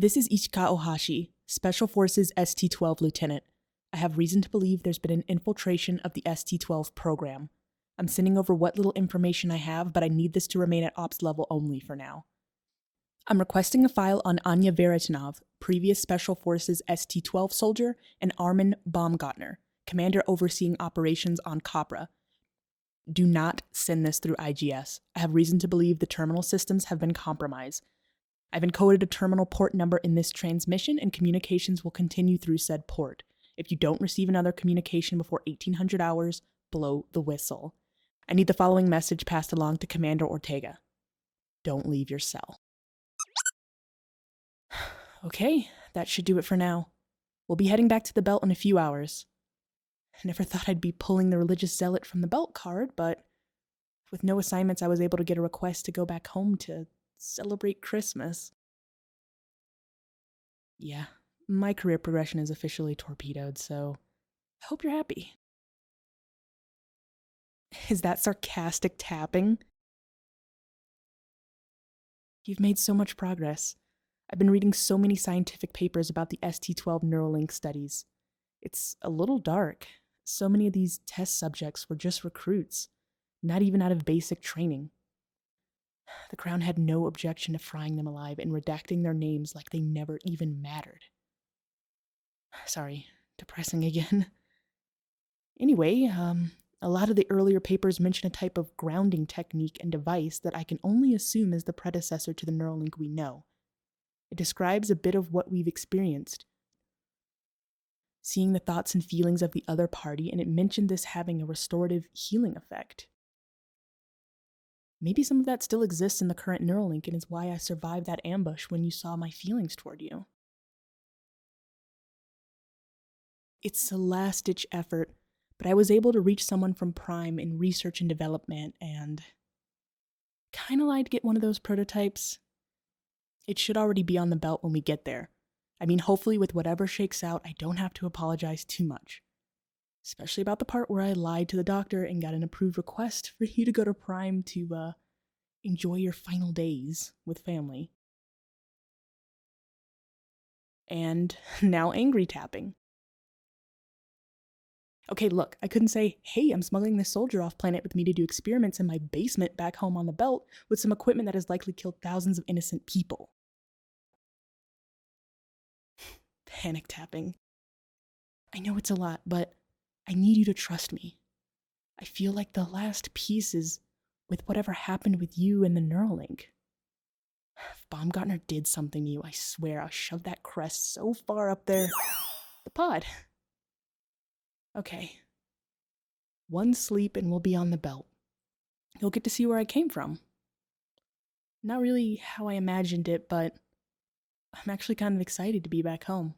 This is Ichika Ohashi, Special Forces ST-12 Lieutenant. I have reason to believe there's been an infiltration of the ST-12 program. I'm sending over what little information I have, but I need this to remain at ops level only for now. I'm requesting a file on Anya Veritinov, previous Special Forces ST-12 soldier, and Armen Baumgartner, commander overseeing operations on Capra. Do not send this through IGS. I have reason to believe the terminal systems have been compromised. I've encoded a terminal port number in this transmission, and communications will continue through said port. If you don't receive another communication before 1800 hours, blow the whistle. I need the following message passed along to Commander Ortega. Don't leave your cell. Okay, that should do it for now. We'll be heading back to the belt in a few hours. I never thought I'd be pulling the religious zealot from the belt card, but with no assignments, I was able to get a request to go back home to celebrate Christmas. Yeah, my career progression is officially torpedoed, so I hope you're happy. Is that sarcastic tapping? You've made so much progress. I've been reading so many scientific papers about the ST-12 Neuralink studies. It's a little dark. So many of these test subjects were just recruits, not even out of basic training. The Crown had no objection to frying them alive and redacting their names like they never even mattered. Sorry, depressing again. Anyway, a lot of the earlier papers mention a type of grounding technique and device that I can only assume is the predecessor to the Neuralink we know. It describes a bit of what we've experienced, seeing the thoughts and feelings of the other party, and it mentioned this having a restorative healing effect. Maybe some of that still exists in the current Neuralink and is why I survived that ambush when you saw my feelings toward you. It's a last-ditch effort, but I was able to reach someone from Prime in research and development and kinda lied to get one of those prototypes. It should already be on the belt when we get there. I mean, hopefully with whatever shakes out, I don't have to apologize too much. Especially about the part where I lied to the doctor and got an approved request for you to go to Prime to, enjoy your final days with family. And now angry tapping. Okay, look, I couldn't say, hey, I'm smuggling this soldier off planet with me to do experiments in my basement back home on the belt with some equipment that has likely killed thousands of innocent people. Panic tapping. I know it's a lot, but I need you to trust me. I feel like the last piece is with whatever happened with you and the Neuralink. If Baumgartner did something to you, I swear I'll shove that crest so far up there. The pod. Okay. One sleep and we'll be on the belt. You'll get to see where I came from. Not really how I imagined it, but I'm actually kind of excited to be back home.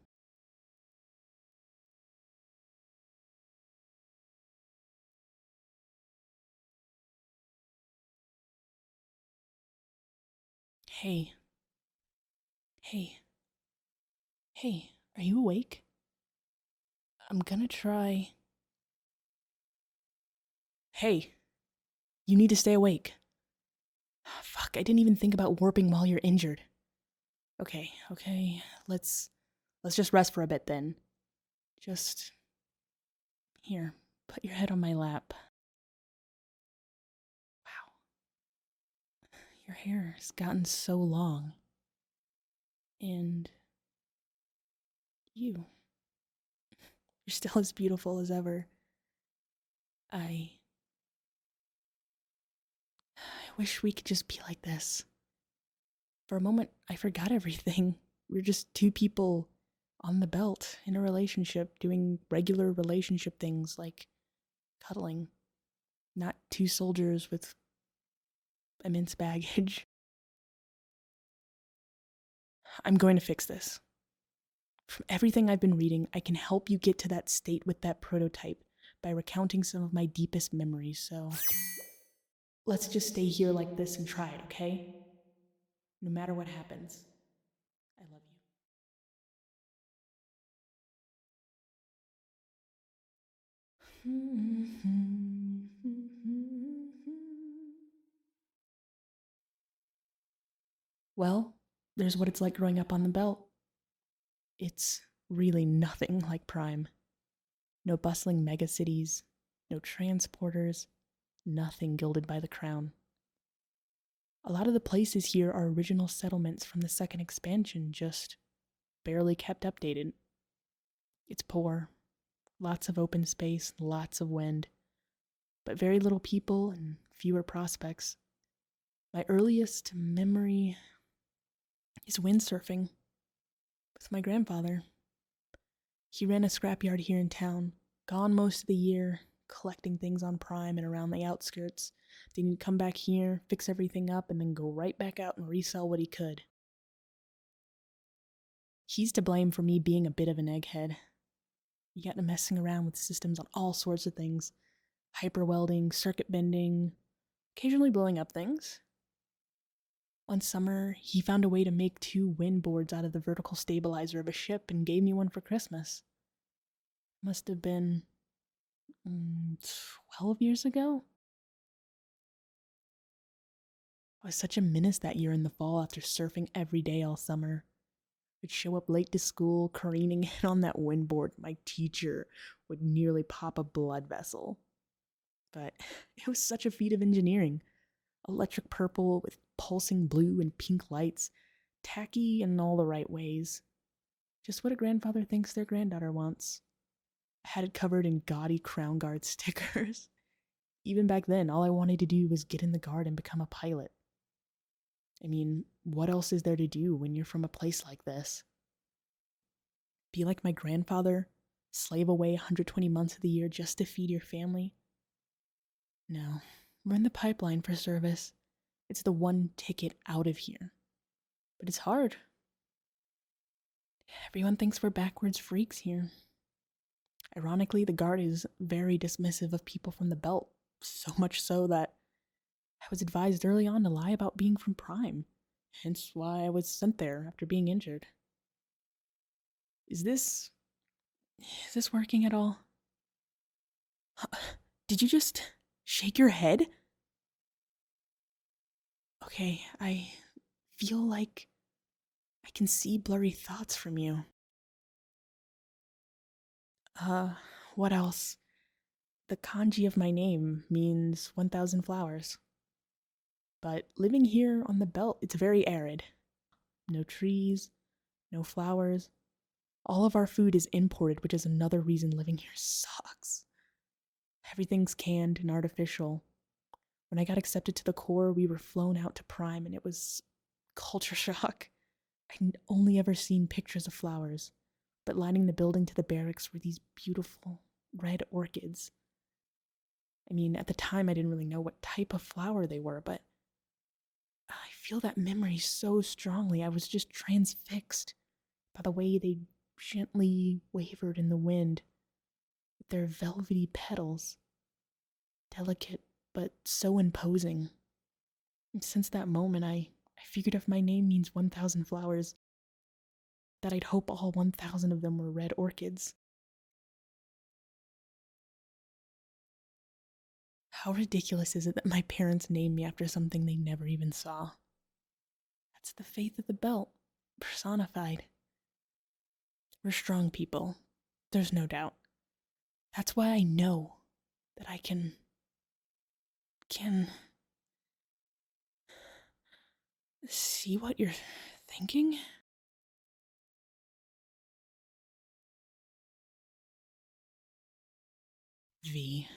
Hey. Hey, are you awake? I'm gonna try. Hey, you need to stay awake. Fuck, I didn't even think about warping while you're injured. Okay, let's just rest for a bit then. Just... here, put your head on my lap. Wow. Your hair has gotten so long. And... you're still as beautiful as ever. I wish we could just be like this. For a moment, I forgot everything. We were just two people on the belt in a relationship, doing regular relationship things like cuddling. Not two soldiers with immense baggage. I'm going to fix this. From everything I've been reading, I can help you get to that state with that prototype by recounting some of my deepest memories, so let's just stay here like this and try it, okay? No matter what happens, I love you. Well, there's what it's like growing up on the belt. It's really nothing like Prime. No bustling megacities, no transporters, nothing gilded by the crown. A lot of the places here are original settlements from the second expansion, just barely kept updated. It's poor, lots of open space, lots of wind, but very little people and fewer prospects. My earliest memory is windsurfing with my grandfather. He ran a scrapyard here in town, gone most of the year, collecting things on Prime and around the outskirts. Then he'd come back here, fix everything up, and then go right back out and resell what he could. He's to blame for me being a bit of an egghead. He got to messing around with systems on all sorts of things. Hyperwelding, circuit bending, occasionally blowing up things. One summer, he found a way to make 2 wind boards out of the vertical stabilizer of a ship and gave me one for Christmas. Must have been 12 years ago? I was such a menace that year in the fall after surfing every day all summer. I'd show up late to school, careening in on that windboard. My teacher would nearly pop a blood vessel. But it was such a feat of engineering. Electric purple with pulsing blue and pink lights, tacky in all the right ways. Just what a grandfather thinks their granddaughter wants. I had it covered in gaudy Crown Guard stickers. Even back then, all I wanted to do was get in the Guard and become a pilot. I mean, what else is there to do when you're from a place like this? Be like my grandfather? Slave away 120 months of the year just to feed your family? No, we're in the pipeline for service. It's the one ticket out of here. But it's hard. Everyone thinks we're backwards freaks here. Ironically, the Guard is very dismissive of people from the Belt, so much so that I was advised early on to lie about being from Prime, hence why I was sent there after being injured. Is this working at all? Did you just shake your head? Okay, I feel like I can see blurry thoughts from you. What else? The kanji of my name means 1,000 flowers. But living here on the Belt, it's very arid. No trees, no flowers. All of our food is imported, which is another reason living here sucks. Everything's canned and artificial. When I got accepted to the Corps, we were flown out to Prime, and it was culture shock. I'd only ever seen pictures of flowers, but lining the building to the barracks were these beautiful red orchids. I mean, at the time I didn't really know what type of flower they were, but I feel that memory so strongly. I was just transfixed by the way they gently wavered in the wind with their velvety petals. Delicate, but so imposing. And since that moment, I figured if my name means 1,000 flowers, that I'd hope all 1,000 of them were red orchids. How ridiculous is it that my parents named me after something they never even saw? That's the faith of the Belt, personified. We're strong people, there's no doubt. That's why I know that I can see what you're thinking? V.